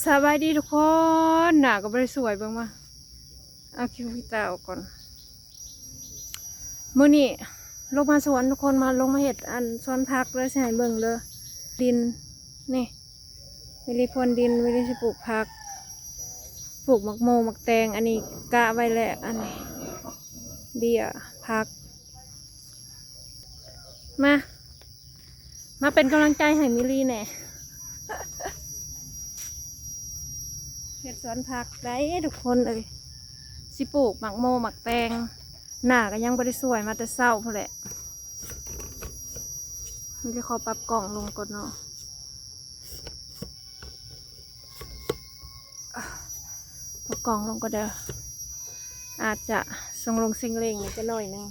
สบายดีทุกคนหนาก็ไม่ได้สวยบ้างมาเอาคิวพี่ตาออกก่อนมื้อนี้ลงมาสวนทุกคนมาลงมาเห็ดอันสวนผักเลยใช่ไหมเบิ่งเลยดินนี่วิริพรวนดินวิริสิปลูกผักปลูกหมักโมหมักแตงอันนี้กะไว้แล้วอันนี้เบี้ยผักมามาเป็นกำลังใจให้มิลีแหน่เห็ดสวนผักได้ทุกคนเลยสิปลูกหมักโมหมักแตงหน้าก็ยังไม่ได้สวยมาแต่เศร้าพอแหละมันจะขอปรับกล่องลงก่อนเนาะปรับกล่องลงก็เด้ออาจจะส่งลงซิงเลงนี่จะหน่อยนึง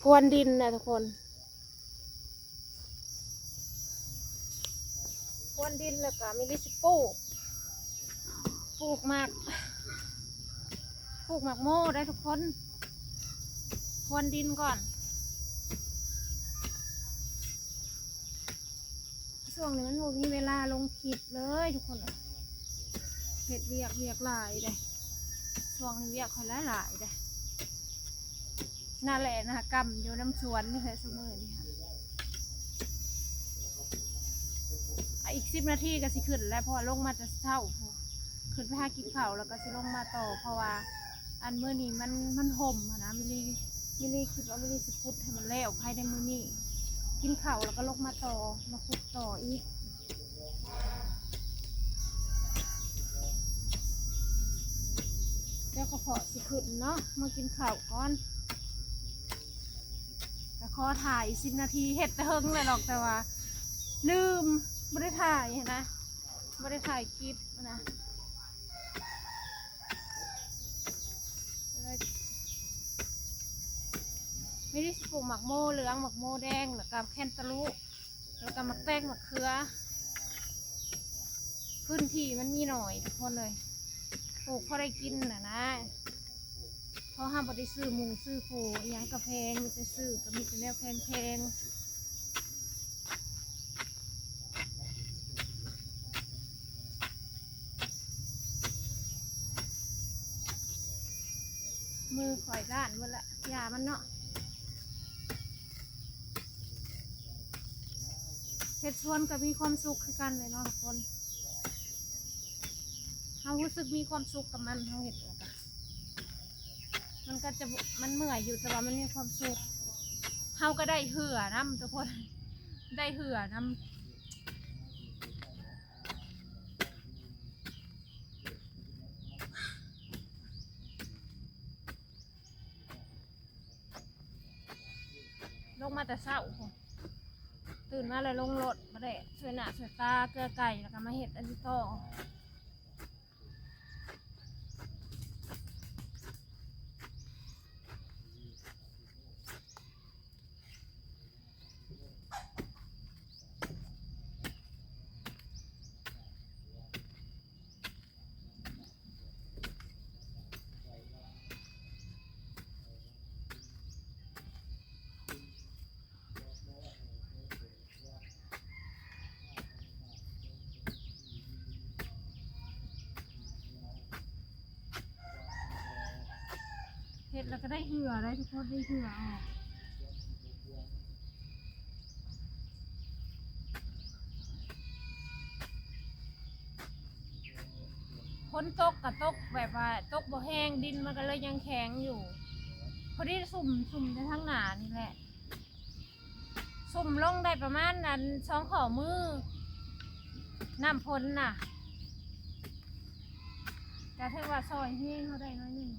พรวนดินนะทุกคนพรวนดินแล้วก็มีลิสปลูกหมากโม่ได้ทุกคนพรวนดินก่อนช่วงนี้มันมีเวลาลงคลิปเลยทุกคนเห็ดเวียกหลายเลยช่วงนี้เวียกค่อยหลายเลยน่าแหละนะคะกำอยู่น้ำสวนนี่ค่ะสมือนี่ค่ะอีก10 นาทีก็สิขึ้นแล้วพอลงมาจะเช้าขึ้นไปหากินข้าวแล้วก็สิลงมาต่อเพราะว่าอันมื้อนี้มันห่มนะมิลลี่คิดว่ามิลลี่สิขุดให้มันแล้วภายในมื้อนี้กินข้าวแล้วก็ลงมาต่อมาขุดต่ออีกแล้วก็พอสิขึ้นเนาะมากินข้าวก่อนแต่ขอถ่าย10 นาทีเห็ดแต่เฮิงเลยหรอกแต่ว่าลืมไม่ได้ถ่ายนะไม่ได้ถ่ายคลิปนะไม่ได้ปลูกหมักโมเหลืองหมักโมแดงแล้วก็แคนตาลูปแล้วก็หมักแตงหมักเขือพื้นที่มันมีหน่อยทุกคนเลยปลูกพอได้กินนะเพราะห้ามบริซื้อหมูซื้อโผยังกระแพงมีแต่ซื้อก็มีแต่แนวแพงมือข่อยด้านหมดละยามันเนาะเห็ดสวนก็มีความสุขคือกันเลยเนาะทุกคนเขารู้สึกมีความสุขกับมันเขาเห็ดแล้วกันมันก็จะมันเมื่อยอยู่แต่ว่ามันมีความสุขเขาก็ได้เหื่อน้ำทุกคนได้เหื่อน้ำลงมาแต่เช้าตื่นมาเลยลงรถมาได้ช่วยหน้าช่วยตาเกลือไก่แล้วก็มาเห็ดอันนี้ต่อเห็ดแล้วก็ได้เหื่อได้ทุกคนได้เหื่อออกฝนตกกับตกแบบว่าตกบ่แห้งดินมันก็เลยยังแข็งอยู่พอดีสุ่มในทั้งหนานี่แหละสุ่มลงได้ประมาณนั้น2 ข้อมือน้ำพ้นน่ะแต่ถ้าว่าซอยแห้งเขาได้น้อยหนึ่ง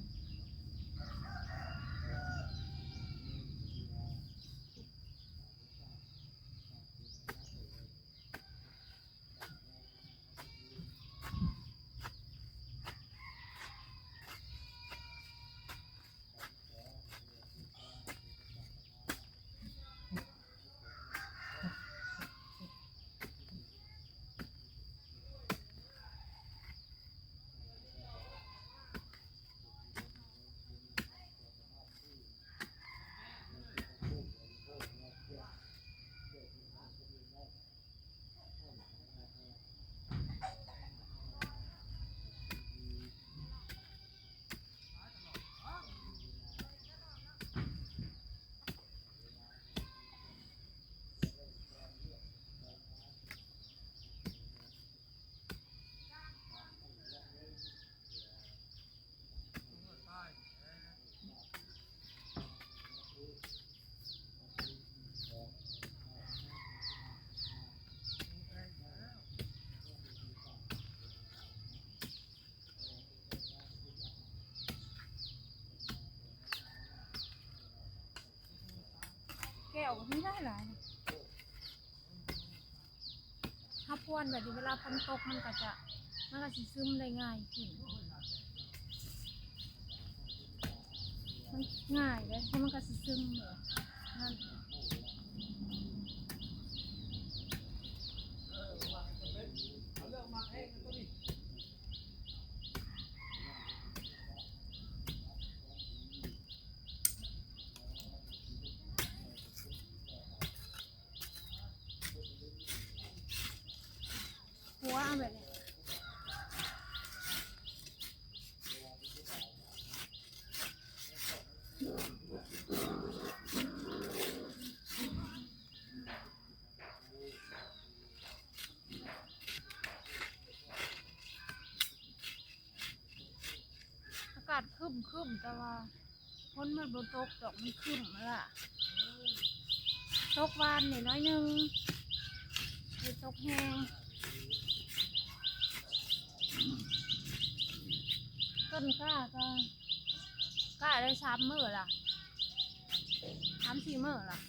ก็ไม่ได้หลายถ้าพวนแบบนี้เวลาฝนตกมันก็สิซึมได้ง่ายขึ้นมันง่ายเลยเพราะมันก็สิซึมเลยนั่นหัวเอาแบบนี้อากาศครึ้มแต่ว่าฝนมันบ่ตกดอกมันครึ้มแล้วล่ะตกวานนี่น้อยหนึงไม่ตกแห้งต้นกล้าได้3 มื้อล่ะ3-4 มื้อล่ะ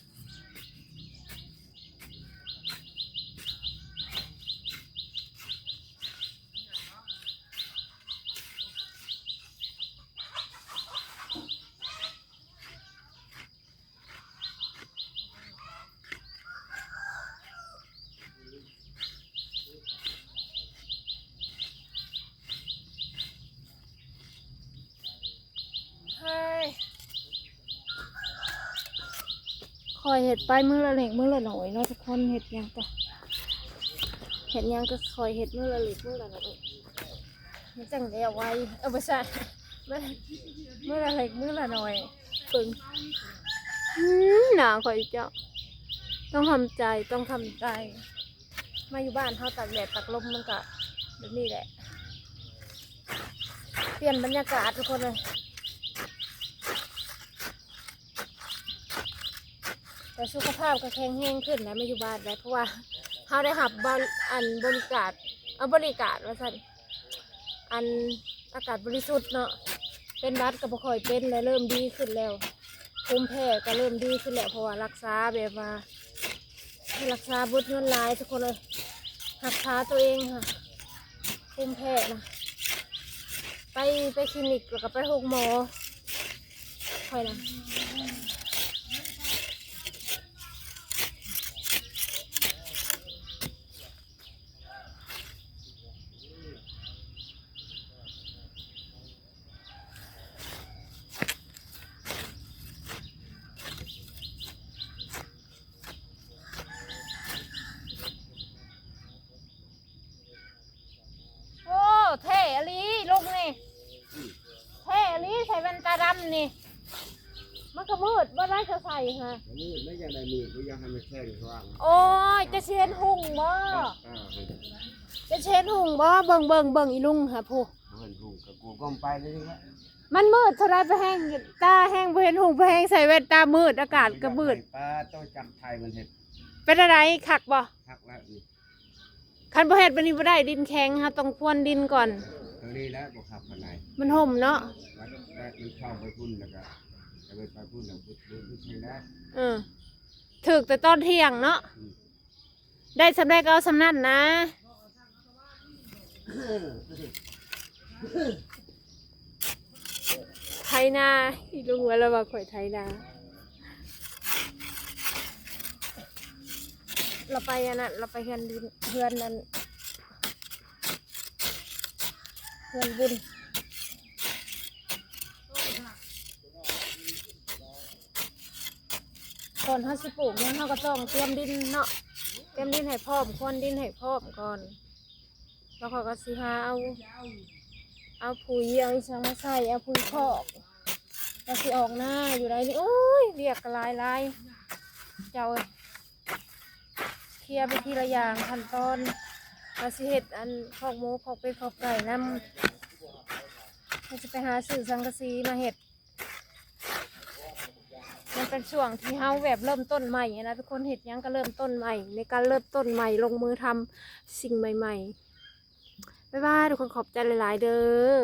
เฮ้ยคอยเห็ดไปมื้อละเล็กมื้อละหน่อยเนาะทุกคนเห็ดหยังก็คอยเห็ดมื้อละเล็กมื้อละหน่อยมันจังเดียวไว้ไม่ใช่มื้อละเล็กมื้อละหน่อยปึงหนาวคอยเจ้าต้องทำใจมาอยู่บ้านเฮาตากแดดตากลมมันก็แบบนี้แหละเปลี่ยนบรรยากาศทุกคนเลยแต่สุขภาพก็แข็งแรงขึ้นนะมาอยู่บ้านแล้วเพราะว่าเขาได้หับบริการว่าสั่นอากาศบริสุทธิ์เนาะเป็นบัดก็บ่ค่อยเป็นแล้วเริ่มดีขึ้นแล้วภูมิแพ้ก็เริ่มดีขึ้นแล้วเพราะว่ารักษาแบบว่าให้รักษาบุตรเงินหลายทุกคนเลยรักษาตัวเองค่ะภูมิแพ้นะไปคลินิกแล้วก็ไปหกหมอคอยนะเท่อลีลูกนี่เท่อลีใส่แว่นตาดำนี่มันก็มืดว่าได้จะใส่ค่ะมืดไม่ยังได้มืดก็ยังให้มันแค่สว่างโอ้ยจะเชนหุ่งบ่จะเชนหุ่งบ่เบิ่งอีลุงค่ะผู้เห็นหุ่งกับกูก้มไปเลยนี่มันมืดเท่าไรไปแห้งตาแห้งไปเห็นหุ่งไปแห้งใส่แว่นตามืดอากาศก็มืดป้าต้องจำไทยมันเห็ดเป็นอะไรคักบ่คักแล้วนี่คันบ่เฮ็ดบัดนี้บ่ได้ดินแข็งค่ะต้องพรวนดินก่อนตรงนี้แล้วบ่ขับปานใดมันห่มเนาะมันเข้าไปพุ่นแล้วก็จะไปพุ่นแล้วพุ่นใช่แล้วถึกแต่ตอนเที่ยงเนาะได้สำเร็จก็เอาสำนั่นนะไถนาอีลุงว่าแล้วว่าข่อยไถนาเราไปอันนั้นเราไปเฮือนดินเฮือนนั้นเฮือนบุญก่อนเขาสิปลูกเนี่ยเขาก็ต้องเตรียมดินเนาะเตรียมดินให้พร้อมควนดินให้พร้อมก่อนแล้วเขาก็สิหาเอาปุ๋ยเอาอีสังมาใส่เอาปุ๋ยคอกแล้วสิออกหน้าอยู่ไรนี่โอ้ยเรียกกระลายเจ้าเคลียร์ไปทีละอย่างขั้นตอนเราสิเห็ดคอกหมูคอกเป็ดคอกไก่น้ำเราจะไปหาสื่อสังกะสีมาเห็ดมันเป็นช่วงที่เฮาแบบเริ่มต้นใหม่นะทุกคนเห็ดยังก็เริ่มต้นใหม่ในการเริ่มต้นใหม่ลงมือทำสิ่งใหม่ๆบ๊ายบายทุกคนขอบใจหลายๆเด้อ